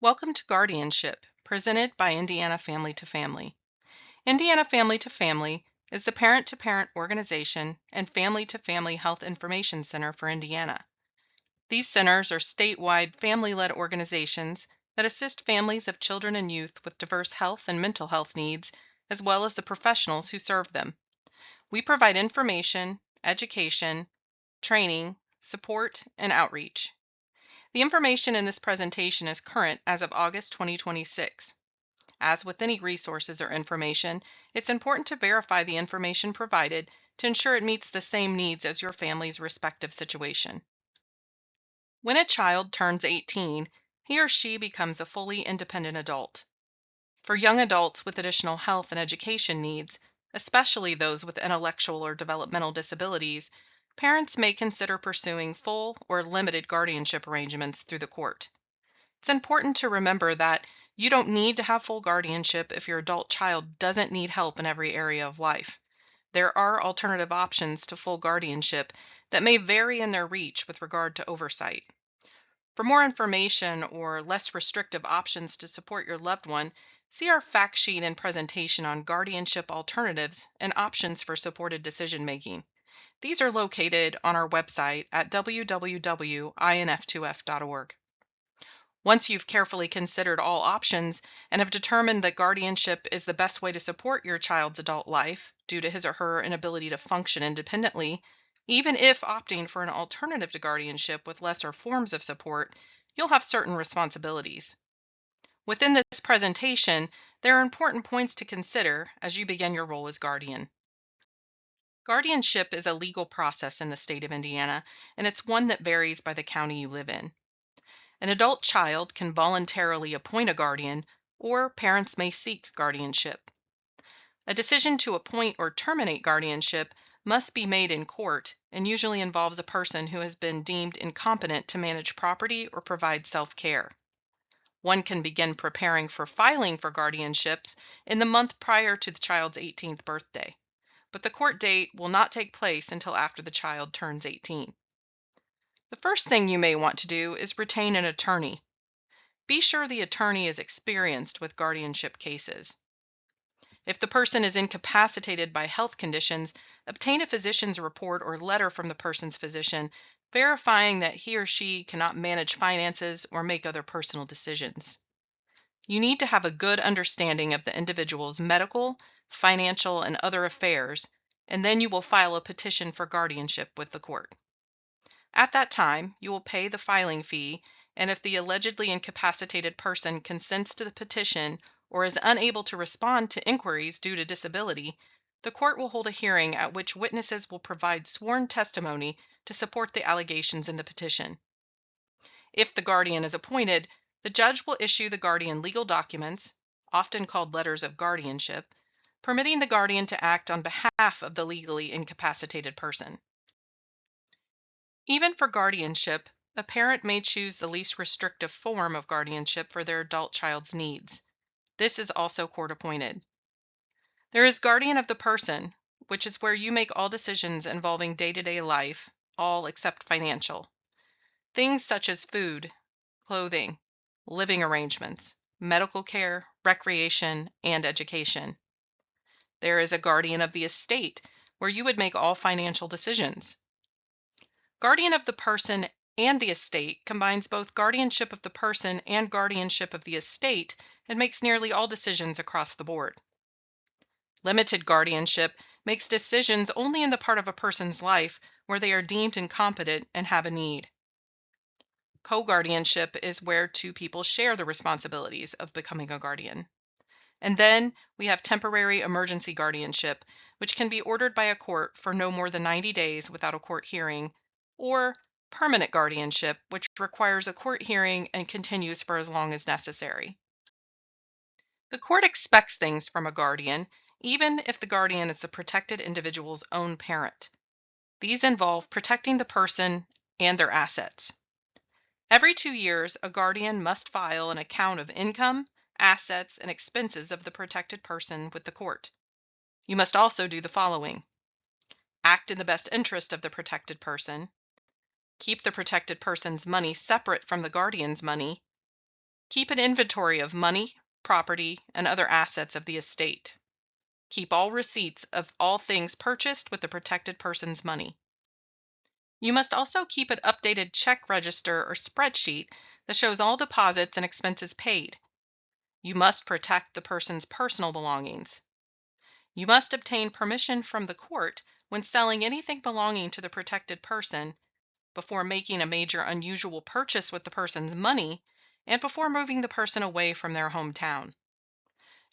Welcome to Guardianship, presented by Indiana Family to Family. Indiana Family to Family is the parent-to-parent organization and family-to-family health information center for Indiana. These centers are statewide family-led organizations that assist families of children and youth with diverse health and mental health needs, as well as the professionals who serve them. We provide information, education, training, support, and outreach. The information in this presentation is current as of August 2026. As with any resources or information, it's important to verify the information provided to ensure it meets the same needs as your family's respective situation. When a child turns 18, he or she becomes a fully independent adult. For young adults with additional health and education needs, especially those with intellectual or developmental disabilities, parents may consider pursuing full or limited guardianship arrangements through the court. It's important to remember that you don't need to have full guardianship if your adult child doesn't need help in every area of life. There are alternative options to full guardianship that may vary in their reach with regard to oversight. For more information or less restrictive options to support your loved one, see our fact sheet and presentation on guardianship alternatives and options for supported decision-making. These are located on our website at www.inf2f.org. Once you've carefully considered all options and have determined that guardianship is the best way to support your child's adult life due to his or her inability to function independently, even if opting for an alternative to guardianship with lesser forms of support, you'll have certain responsibilities. Within this presentation, there are important points to consider as you begin your role as guardian. Guardianship is a legal process in the state of Indiana, and it's one that varies by the county you live in. An adult child can voluntarily appoint a guardian, or parents may seek guardianship. A decision to appoint or terminate guardianship must be made in court and usually involves a person who has been deemed incompetent to manage property or provide self-care. One can begin preparing for filing for guardianships in the month prior to the child's 18th birthday, but the court date will not take place until after the child turns 18. The first thing you may want to do is retain an attorney. Be sure the attorney is experienced with guardianship cases. If the person is incapacitated by health conditions, obtain a physician's report or letter from the person's physician verifying that he or she cannot manage finances or make other personal decisions. You need to have a good understanding of the individual's medical, financial, and other affairs, and then you will file a petition for guardianship with the court. At that time, you will pay the filing fee, and if the allegedly incapacitated person consents to the petition or is unable to respond to inquiries due to disability, the court will hold a hearing at which witnesses will provide sworn testimony to support the allegations in the petition. If the guardian is appointed, the judge will issue the guardian legal documents, often called letters of guardianship, permitting the guardian to act on behalf of the legally incapacitated person. Even for guardianship, a parent may choose the least restrictive form of guardianship for their adult child's needs. This is also court-appointed. There is guardian of the person, which is where you make all decisions involving day-to-day life, all except financial. Things such as food, clothing, living arrangements, medical care, recreation, and education. There is a guardian of the estate, where you would make all financial decisions. Guardian of the person and the estate combines both guardianship of the person and guardianship of the estate and makes nearly all decisions across the board. Limited guardianship makes decisions only in the part of a person's life where they are deemed incompetent and have a need. Co-guardianship is where two people share the responsibilities of becoming a guardian. And then we have temporary emergency guardianship, which can be ordered by a court for no more than 90 days without a court hearing, or permanent guardianship, which requires a court hearing and continues for as long as necessary. The court expects things from a guardian, even if the guardian is the protected individual's own parent. These involve protecting the person and their assets. Every 2 years, a guardian must file an account of income, assets, and expenses of the protected person with the court. You must also do the following: act in the best interest of the protected person, keep the protected person's money separate from the guardian's money, Keep an inventory of money, property, and other assets of the estate. Keep all receipts of all things purchased with the protected person's money. You must also keep an updated check register or spreadsheet that shows all deposits and expenses paid. You must protect the person's personal belongings. You must obtain permission from the court when selling anything belonging to the protected person, before making a major unusual purchase with the person's money, and before moving the person away from their hometown.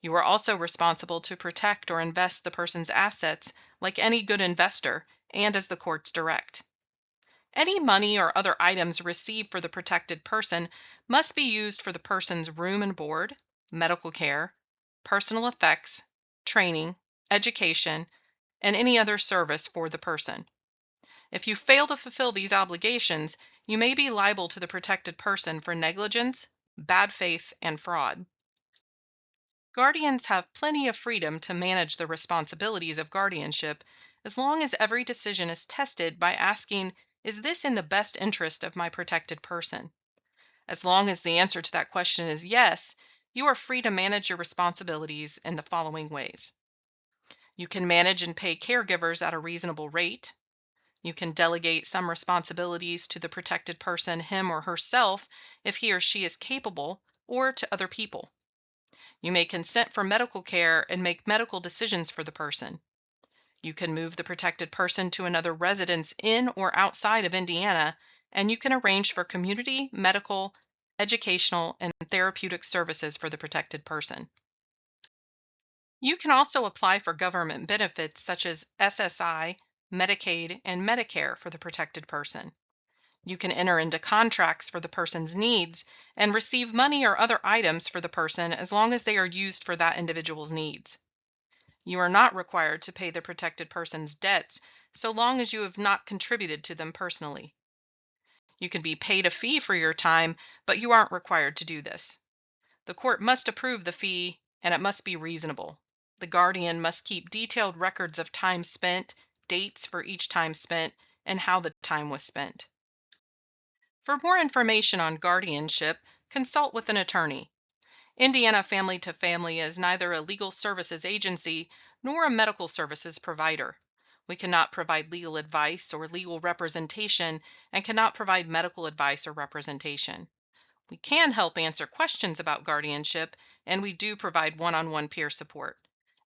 You are also responsible to protect or invest the person's assets like any good investor and as the courts direct. Any money or other items received for the protected person must be used for the person's room and board, medical care, personal effects, training, education, and any other service for the person. If you fail to fulfill these obligations, you may be liable to the protected person for negligence, bad faith, and fraud. Guardians have plenty of freedom to manage the responsibilities of guardianship as long as every decision is tested by asking, is this in the best interest of my protected person? As long as the answer to that question is yes, you are free to manage your responsibilities in the following ways. You can manage and pay caregivers at a reasonable rate. You can delegate some responsibilities to the protected person, him or herself, if he or she is capable, or to other people. You may consent for medical care and make medical decisions for the person. You can move the protected person to another residence in or outside of Indiana, and you can arrange for community, medical, educational, and therapeutic services for the protected person. You can also apply for government benefits such as SSI, Medicaid, and Medicare for the protected person. You can enter into contracts for the person's needs and receive money or other items for the person as long as they are used for that individual's needs. You are not required to pay the protected person's debts so long as you have not contributed to them personally. You can be paid a fee for your time, but you aren't required to do this. The court must approve the fee, and it must be reasonable. The guardian must keep detailed records of time spent, dates for each time spent, and how the time was spent. For more information on guardianship, consult with an attorney. Indiana Family to Family is neither a legal services agency nor a medical services provider. We cannot provide legal advice or legal representation and cannot provide medical advice or representation. We can help answer questions about guardianship, and we do provide one-on-one peer support.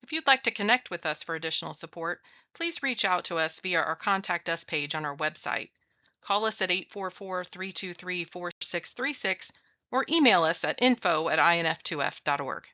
If you'd like to connect with us for additional support, please reach out to us via our Contact Us page on our website. Call us at 844-323-4636 or email us at info@inf2f.org.